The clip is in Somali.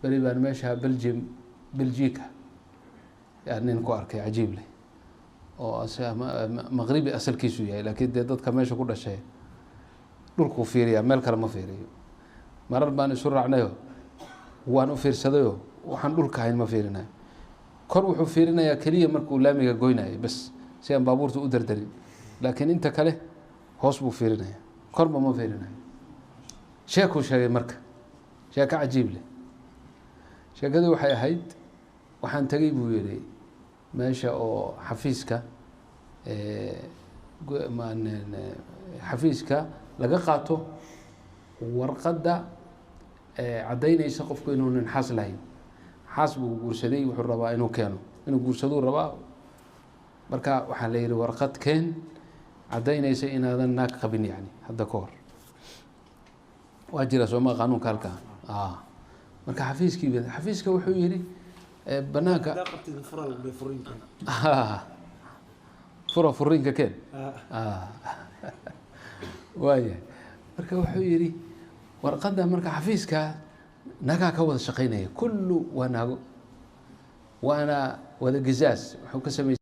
beri baan meesha Belgiika yani nin ku arkay cajiib leh oo maqribi asalkiisu yahay laakiin dee dadka meesha ku dhashay dhulkuu fiiriyaa meel kale ma fiiriyo marar baan isu raacnayo waan u fiirsadayo waxaan dhulka ahayn ma fiirinayo kor wuxuu fiirinayaa keliya markuu laamiga goynayo bas si aan baabuurta u dardarin laakiin inta kale hoos buu fiirinaya korba ma fiirinayo sheekuu sheegay marka sheeko cajiib leh sheekadii waxay ahayd waxaan tegay buu yidhi meesha oo xafiiska laga qaato warqadda caddaynaysa qofku inuunan xaas lahayn xaas buu guursaday wuxuu rabaa inuu keeno inuu guursaduu rabaa marka waxaa la yidhi warqad keen caddaynaysa inaadan naag qabin yani hadda ka hor waa jira sooma qanuunka halkaa marka xafiiska wuxuu yidhi banaanka fura furiinka keen waaya marka wuxuu yidhi warqadda marka xafiiska nagaa ka wada shaqaynaya kullu waa naago waana wada gizaas wuxuu ka sameysay